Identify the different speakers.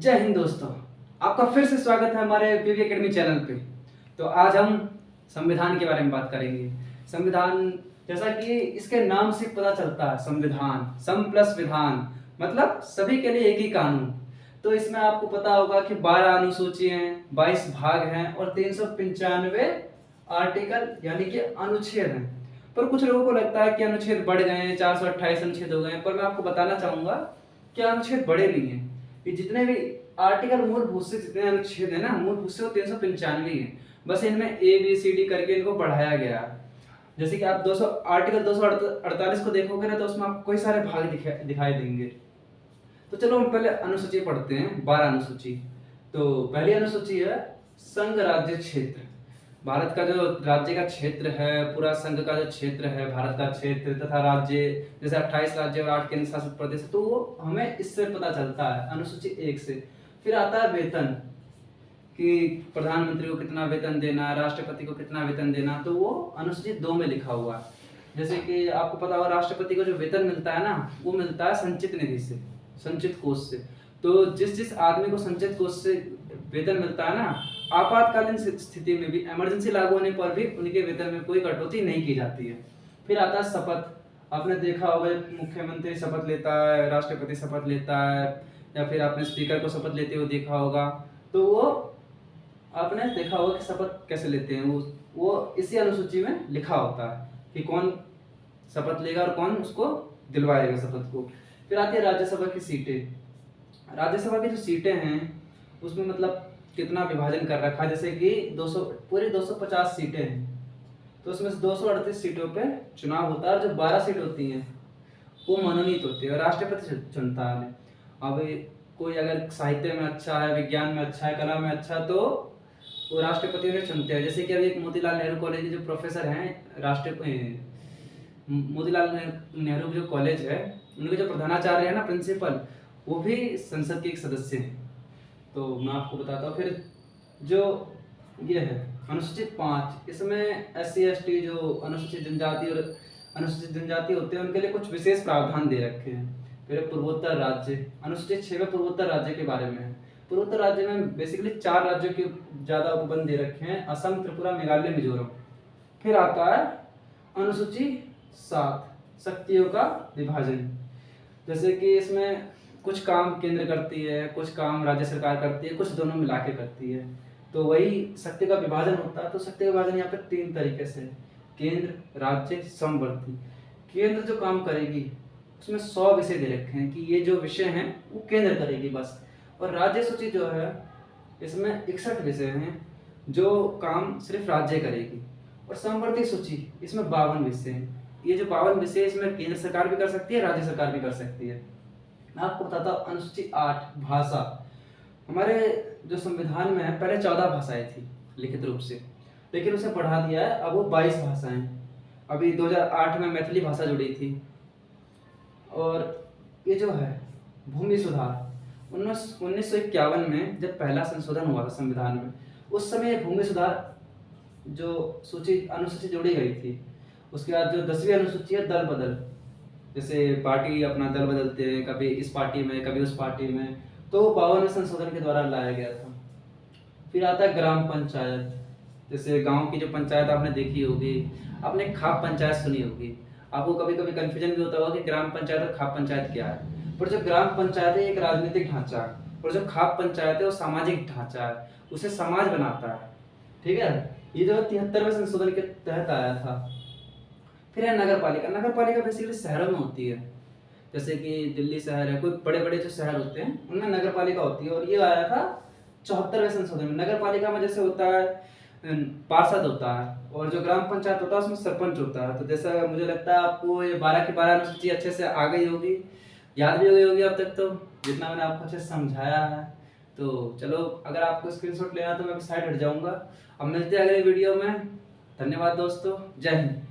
Speaker 1: जय हिंद दोस्तों, आपका फिर से स्वागत है हमारे पीवी एकेडमी चैनल पे। तो आज हम संविधान के बारे में बात करेंगे। संविधान, जैसा कि इसके नाम से पता चलता है, संविधान सम प्लस विधान मतलब सभी के लिए एक ही कानून। तो इसमें आपको पता होगा कि 12 अनुसूची हैं, 22 भाग हैं और 395 आर्टिकल यानी कि अनुच्छेद हैं। पर कुछ लोगों को लगता है कि अनुच्छेद बढ़ गए हैं, 428 अनुच्छेद हो गए हैं, पर मैं आपको बताना चाहूंगा कि अनुच्छेद बढ़े नहीं हैं। ये जितने भी आर्टिकल मूलभूत से जितने अनुच्छेद है ना, मूलभूत से वो 395 है। बस इनमें ए बी सी डी करके इनको बढ़ाया गया। जैसे कि आप 200 आर्टिकल 248 को देखोगे ना, तो उसमें आपको कई सारे भाग दिखाई देंगे। तो चलो हम पहले अनुसूची पढ़ते हैं, 12 अनुसूची। तो पहली अनुसूची है संघ राज्य क्षेत्र। भारत का जो राज्य का क्षेत्र है, पूरा संघ का जो क्षेत्र है, भारत का क्षेत्र तथा राज्य, जैसे 28 राज्य और 8 केंद्र शासित प्रदेश, तो वो हमें इससे पता चलता है, अनुसूची 1 से। फिर आता है वेतन, कि प्रधानमंत्री को कितना वेतन देना, राष्ट्रपति को कितना वेतन देना, तो वो अनुसूची 2 में लिखा हुआ है। जैसे कि आपको पता होगा, राष्ट्रपति को जो वेतन मिलता है ना, वो मिलता है संचित निधि से, संचित कोष से। तो जिस आदमी को संचित कोष से वेतन मिलता है ना, आपातकालीन स्थिति में भी, इमरजेंसी लागू होने पर भी उनके वेतन में कोई कटौती नहीं की जाती है। फिर आता है शपथ। आपने देखा होगा, मुख्यमंत्री शपथ लेता है, राष्ट्रपति शपथ लेता है, या फिर आपने स्पीकर को शपथ लेते हुए देखा होगा। तो वो आपने देखा होगा कि शपथ कैसे लेते हैं, वो इसी अनुसूची में लिखा होता है कि कौन शपथ लेगा और कौन उसको दिलवाएगा शपथ को। फिर आती है राज्यसभा की सीटें। राज्यसभा की जो सीटें हैं उसमें मतलब कितना विभाजन कर रखा है। जैसे कि 200 पूरी 250 सीटें हैं, तो उसमें से 238 सीटों पे चुनाव होता है, और जो 12 सीट होती हैं वो मनोनीत होती है और राष्ट्रपति चुनता है। अब कोई अगर साहित्य में अच्छा है, विज्ञान में अच्छा है, कला में अच्छा, तो वो राष्ट्रपति उन्हें चुनते हैं। जैसे कि अभी एक मोतीलाल नेहरू कॉलेज के जो प्रोफेसर हैं, मोतीलाल नेहरू जो कॉलेज है, उनके जो प्रधानाचार्य है ना, प्रिंसिपल, वो भी संसद के एक सदस्य हैं। तो मैं आपको बताता हूँ। फिर जो ये है अनुसूचित 5, इसमें SC ST जो अनुसूचित जनजाति और अनुसूचित जनजाति होते हैं, उनके लिए कुछ विशेष प्रावधान दे रखे हैं। फिर पूर्वोत्तर राज्य, अनुसूचित 6 में पूर्वोत्तर राज्य के बारे में है। पूर्वोत्तर राज्य में बेसिकली 4 राज्यों के ज्यादा उपबंध दे रखे हैं, असम, त्रिपुरा, मेघालय, मिजोरम। फिर आता है अनुसूची 7, शक्तियों का विभाजन। जैसे कि इसमें कुछ काम केंद्र करती है, कुछ काम राज्य सरकार करती है, कुछ दोनों मिला के करती है। तो वही शक्ति का विभाजन होता है। तो शक्ति का विभाजन यहाँ पे 3 तरीके से, केंद्र, राज्य, समवर्ती। केंद्र जो काम करेगी उसमें 100 विषय दे रखे हैं कि ये जो विषय हैं वो केंद्र करेगी बस। और राज्य सूची जो है, इसमें 61 विषय हैं जो काम सिर्फ राज्य करेगी। और समवर्ती सूची, इसमें 52 विषय हैं। ये जो 52 विषय, इसमें केंद्र सरकार भी कर सकती है, राज्य सरकार भी कर सकती है। मैं आपको बताता हूँ अनुसूची 8, भाषा। हमारे जो संविधान में है, पहले 14 भाषाएं थी लिखित रूप से, लेकिन उसे बढ़ा दिया है, अब वो 22 भाषाएं। अभी 2008 में मैथिली भाषा जुड़ी थी। और ये जो है भूमि सुधार, 1951 में जब पहला संशोधन हुआ था संविधान में, उस समय भूमि सुधार जो अनुसूची जोड़ी गई थी। उसके बाद जो 10वीं अनुसूची है, दल बदल, जैसे पार्टी अपना दल बदलते हैं, कभी इस पार्टी में, कभी उस पार्टी में, तो 52वें संशोधन के द्वारा लाया गया था। फिर आता है ग्राम पंचायत। जैसे गांव की जो पंचायत आपने देखी होगी, आपने खाप पंचायत सुनी होगी। आपको कभी कभी कंफ्यूजन भी होता होगा कि ग्राम पंचायत और खाप पंचायत क्या है। पर जो ग्राम पंचायत है एक राजनीतिक ढांचा है, और जो खाप पंचायत है वो सामाजिक ढांचा है, उसे समाज बनाता है। ठीक है, ये जो 73वें संशोधन के तहत आया था। फिर है नगर पालिका। नगर पालिका बेसिकली शहरों में होती है, जैसे कि दिल्ली शहर है, कोई बड़े बड़े जो शहर होते हैं उनमें नगर पालिका होती है। और ये आया था 74वें संशोधन में। नगर पालिका में जैसे होता है पार्षद होता है, और जो ग्राम पंचायत होता है उसमें सरपंच होता है। तो जैसा मुझे लगता है आपको ये 12 की 12 अनुसूची अच्छे से आ गई होगी, याद भी हो गई होगी अब तक, तो जितना मैंने आपको अच्छे से समझाया है। तो चलो, अगर आपको स्क्रीनशॉट लेना तो मैं साइड हट जाऊंगा। अब मिलते हैं अगले वीडियो में। धन्यवाद दोस्तों, जय हिंद।